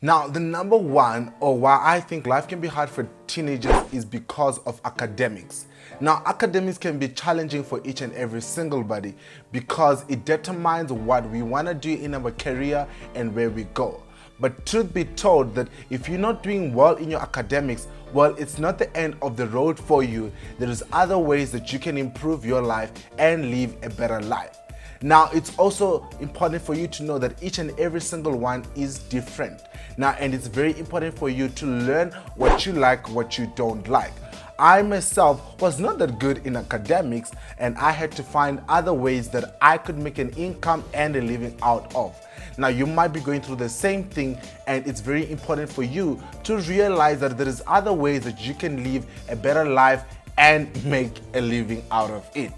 Now, the number one, or why I think life can be hard for teenagers, is because of academics. Now, academics can be challenging for each and every single body because it determines what we want to do in our career and where we go. But truth be told, that if you're not doing well in your academics, well, it's not the end of the road for you. There is other ways that you can improve your life and live a better life. Now, it's also important for you to know that each and every single one is different. Now, and it's very important for you to learn what you like, what you don't like. I myself was not that good in academics, and I had to find other ways that I could make an income and a living out of. Now, you might be going through the same thing, and it's very important for you to realize that there is other ways that you can live a better life and make a living out of it.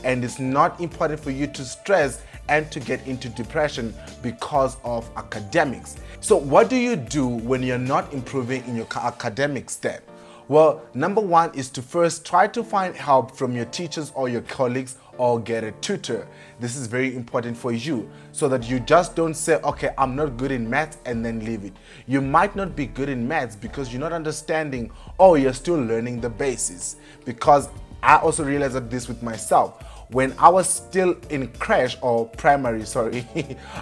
And it's not important for you to stress and to get into depression because of academics. So what do you do when you're not improving in your academics then? Well, number one is to first try to find help from your teachers or your colleagues, or get a tutor. This is very important for you so that you just don't say, okay, I'm not good in maths, and then leave it. You might not be good in maths because you're not understanding, or you're still learning the basis. Because I also realized that this with myself. When I was still in crèche, or primary, sorry,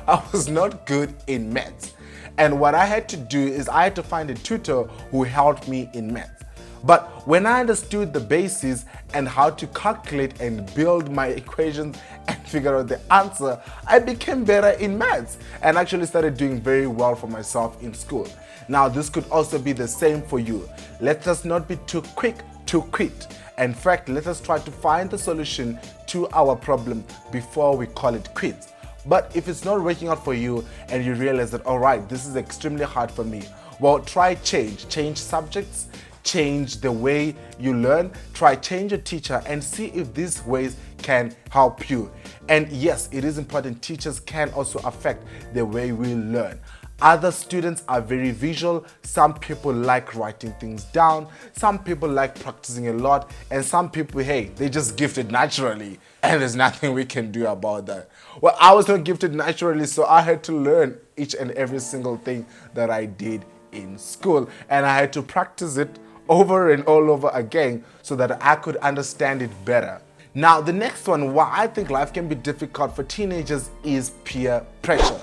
I was not good in maths. And what I had to do is I had to find a tutor who helped me in maths. But when I understood the basis and how to calculate and build my equations and figure out the answer, I became better in maths and actually started doing very well for myself in school. Now, this could also be the same for you. Let us not be too quick to quit. In fact, let us try to find the solution to our problem before we call it quits. But if it's not working out for you and you realize that, all right, this is extremely hard for me, well, try change subjects, change the way you learn, try change your teacher, and see if these ways can help you. And yes, it is important, teachers can also affect the way we learn. Other students are very visual. Some people like writing things down. Some people like practicing a lot. And some people, hey, they just gifted naturally. And there's nothing we can do about that. Well, I was not gifted naturally, so I had to learn each and every single thing that I did in school. And I had to practice it over and all over again so that I could understand it better. Now, the next one, why I think life can be difficult for teenagers, is peer pressure.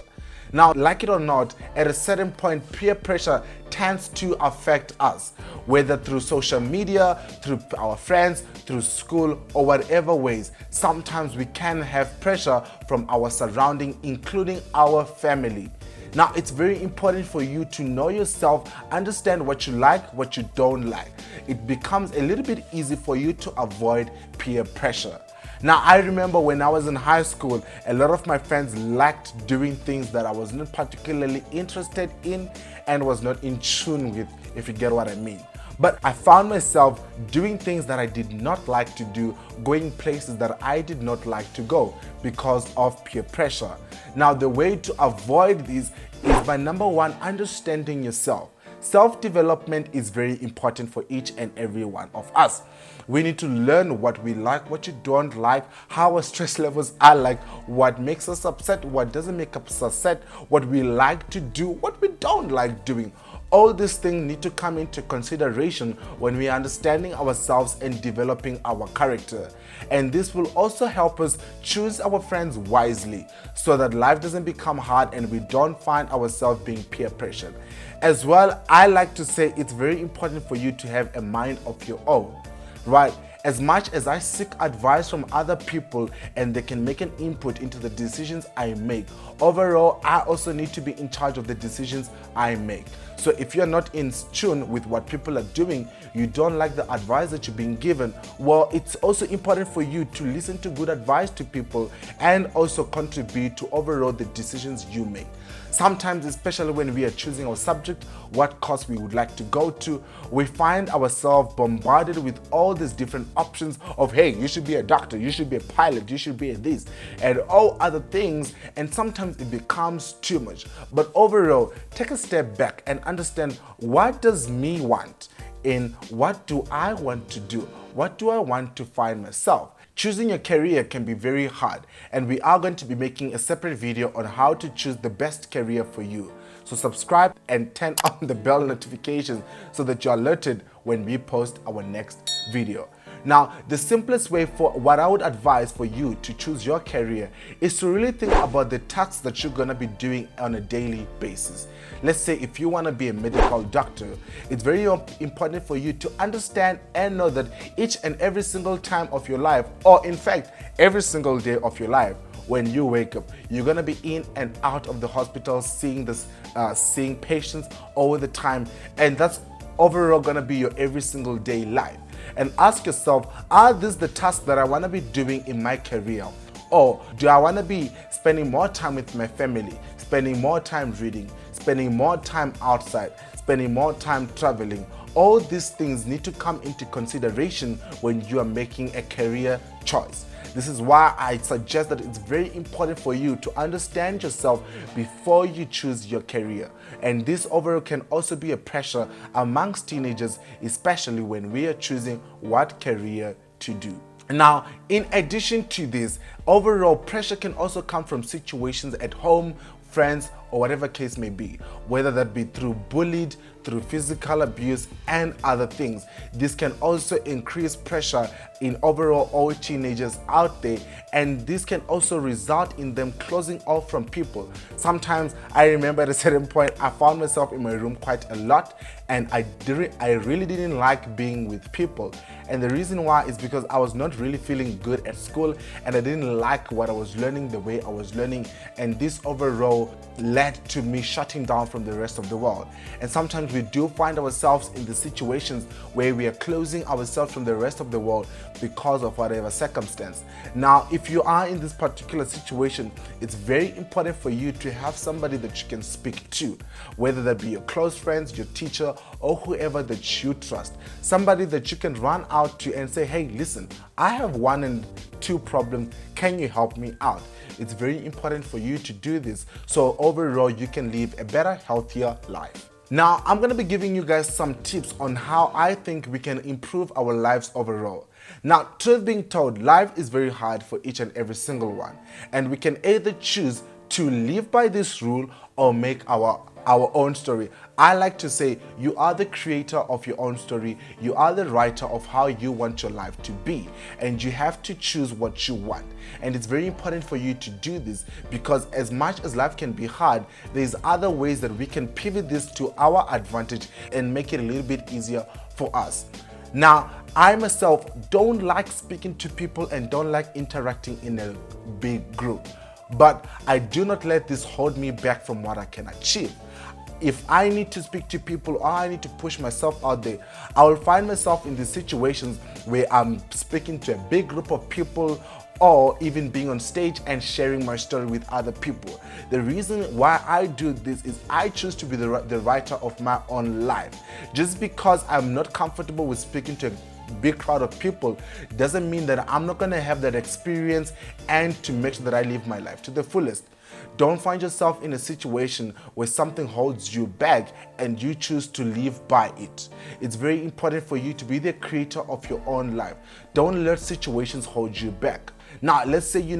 Now, like it or not, at a certain point, peer pressure tends to affect us, whether through social media, through our friends, through school, or whatever ways. Sometimes we can have pressure from our surrounding, including our family. Now, it's very important for you to know yourself, understand what you like, what you don't like. It becomes a little bit easy for you to avoid peer pressure. Now, I remember when I was in high school, a lot of my friends liked doing things that I was not particularly interested in and was not in tune with, if you get what I mean. But I found myself doing things that I did not like to do, going places that I did not like to go because of peer pressure. Now, the way to avoid this is by, number one, understanding yourself. Self-development is very important for each and every one of us. We need to learn what we like, what you don't like, how our stress levels are like, what makes us upset, what doesn't make us upset, what we like to do, what we don't like doing. All these things need to come into consideration when we are understanding ourselves and developing our character. And this will also help us choose our friends wisely so that life doesn't become hard and we don't find ourselves being peer pressured. As well, I like to say it's very important for you to have a mind of your own, right? As much as I seek advice from other people and they can make an input into the decisions I make, overall, I also need to be in charge of the decisions I make. So if you're not in tune with what people are doing, you don't like the advice that you're being given, well, it's also important for you to listen to good advice to people and also contribute to overall the decisions you make. Sometimes, especially when we are choosing our subject, what course we would like to go to, we find ourselves bombarded with all these different options of, hey, you should be a doctor, you should be a pilot, you should be a this, and all other things, and sometimes it becomes too much. But overall, take a step back and understand, what does me want? In what do I want to do? What do I want to find myself? Choosing your career can be very hard, and we are going to be making a separate video on how to choose the best career for you. So subscribe and turn on the bell notifications so that you're alerted when we post our next video. Now, the simplest way for what I would advise for you to choose your career is to really think about the tasks that you're going to be doing on a daily basis. Let's say if you want to be a medical doctor, it's very important for you to understand and know that each and every single time of your life, or in fact, every single day of your life, when you wake up, you're gonna be in and out of the hospital seeing patients all the time, and that's overall gonna be your every single day life. And ask yourself, are these the tasks that I wanna be doing in my career? Or do I wanna be spending more time with my family, spending more time reading, spending more time outside, spending more time traveling? All these things need to come into consideration when you are making a career choice. This is why I suggest that it's very important for you to understand yourself before you choose your career. And this overall can also be a pressure amongst teenagers, especially when we are choosing what career to do. Now, in addition to this, overall pressure can also come from situations at home, friends, or whatever case may be, whether that be through bullied, through physical abuse, and other things. This can also increase pressure in overall all teenagers out there, and this can also result in them closing off from people. Sometimes I remember at a certain point I found myself in my room quite a lot, and I really didn't like being with people. And the reason why is because I was not really feeling good at school, and I didn't like what I was learning the way I was learning, and this overall led to me shutting down from the rest of the world. And sometimes we do find ourselves in the situations where we are closing ourselves from the rest of the world because of whatever circumstance. Now, if you are in this particular situation, it's very important for you to have somebody that you can speak to, whether that be your close friends, your teacher, or whoever that you trust. Somebody that you can run out to and say, hey, listen, I have 1 and 2 problems. Can you help me out? It's very important for you to do this so overall you can live a better, healthier life. Now, I'm going to be giving you guys some tips on how I think we can improve our lives overall. Now, truth being told, life is very hard for each and every single one, and we can either choose to live by this rule or make our own story. I like to say you are the creator of your own story. You are the writer of how you want your life to be, and you have to choose what you want. And it's very important for you to do this because as much as life can be hard, there's other ways that we can pivot this to our advantage and make it a little bit easier for us. Now, I myself don't like speaking to people and don't like interacting in a big group, but I do not let this hold me back from what I can achieve. If I need to speak to people or I need to push myself out there, I will find myself in these situations where I'm speaking to a big group of people or even being on stage and sharing my story with other people. The reason why I do this is I choose to be the writer of my own life. Just because I'm not comfortable with speaking to a big crowd of people doesn't mean that I'm not going to have that experience and to make sure that I live my life to the fullest. Don't find yourself in a situation where something holds you back and you choose to live by it. It's very important for you to be the creator of your own life. Don't let situations hold you back. Now, let's say you're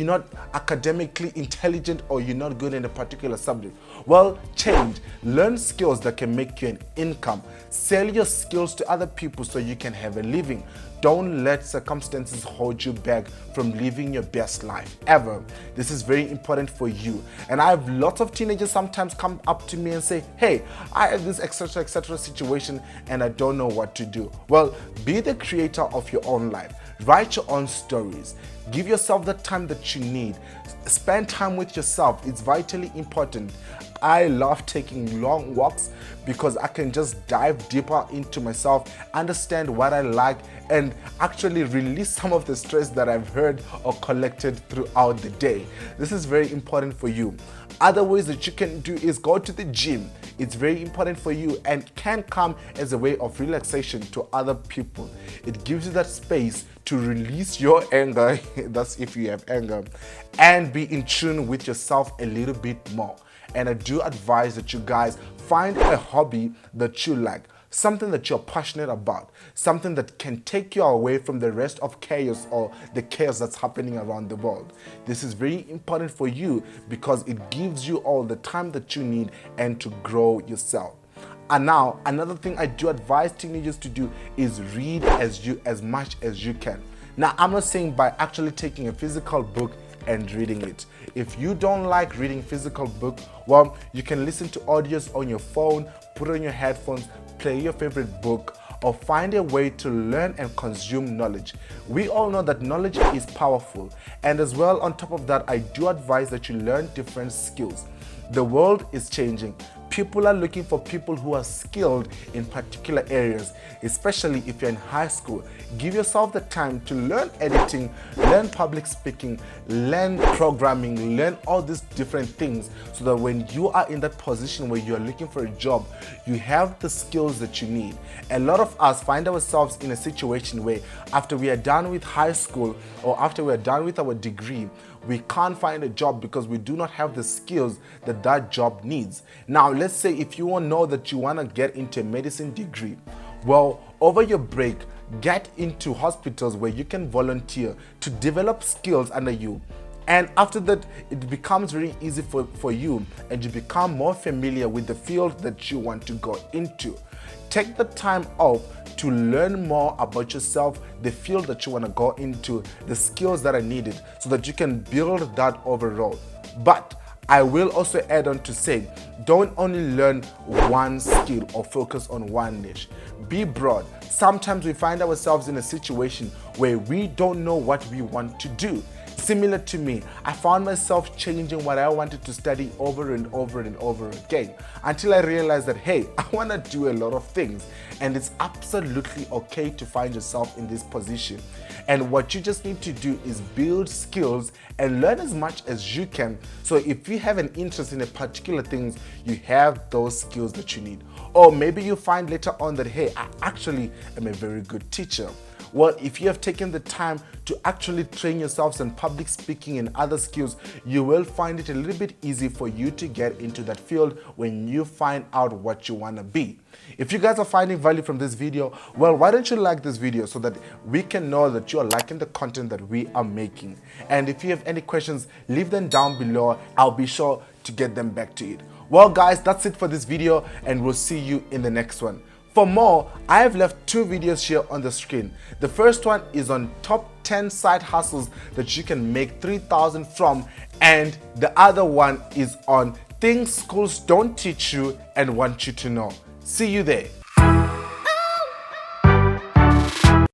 not academically intelligent or you're not good in a particular subject. Well, change. Learn skills that can make you an income. Sell your skills to other people so you can have a living. Don't let circumstances hold you back from living your best life ever. This is very important for you. And I have lots of teenagers sometimes come up to me and say, hey, I have this etc. situation and I don't know what to do. Well, be the creator of your own life. Write your own stories. Give yourself the time that you need. Spend time with yourself. It's vitally important. I love taking long walks because I can just dive deeper into myself, understand what I like, and actually release some of the stress that I've heard or collected throughout the day. This is very important for you. Other ways that you can do is go to the gym. It's very important for you and can come as a way of relaxation to other people. It gives you that space to release your anger, that's if you have anger, and be in tune with yourself a little bit more. And I do advise that you guys find a hobby that you like. something that you're passionate about, something that can take you away from the rest of chaos or the chaos that's happening around the world. This is very important for you because it gives you all the time that you need and to grow yourself. And now, another thing I do advise teenagers to do is read as much as you can. Now, I'm not saying by actually taking a physical book and reading it. If you don't like reading physical book, well, you can listen to audios on your phone, put on your headphones, play your favorite book, or find a way to learn and consume knowledge. We all know that knowledge is powerful, and as well, on top of that, I do advise that you learn different skills. The world is changing. People are looking for people who are skilled in particular areas, especially if you're in high school. Give yourself the time to learn editing, learn public speaking, learn programming, learn all these different things so that when you are in that position where you're looking for a job, you have the skills that you need. A lot of us find ourselves in a situation where after we are done with high school or after we are done with our degree, we can't find a job because we do not have the skills that that job needs. Now, let's say if you want to know that you want to get into a medicine degree, well, over your break, get into hospitals where you can volunteer to develop skills under you. And after that, it becomes very easy for you and you become more familiar with the field that you want to go into. Take the time off to learn more about yourself, the field that you want to go into, the skills that are needed so that you can build that overall. But I will also add on to say, don't only learn one skill or focus on one niche. Be broad. Sometimes we find ourselves in a situation where we don't know what we want to do. Similar to me, I found myself changing what I wanted to study over and over and over again until I realized that, hey, I want to do a lot of things, and it's absolutely okay to find yourself in this position. And what you just need to do is build skills and learn as much as you can. So if you have an interest in a particular things, you have those skills that you need. Or maybe you find later on that, hey, I actually am a very good teacher. Well, if you have taken the time to actually train yourselves in public speaking and other skills, you will find it a little bit easy for you to get into that field when you find out what you want to be. If you guys are finding value from this video, well, why don't you like this video so that we can know that you are liking the content that we are making. And if you have any questions, leave them down below. I'll be sure to get them back to you. Well, guys, that's it for this video, and we'll see you in the next one. For more, I have left 2 videos here on the screen. The first one is on top 10 side hustles that you can make 3,000 from, and the other one is on things schools don't teach you and want you to know. See you there.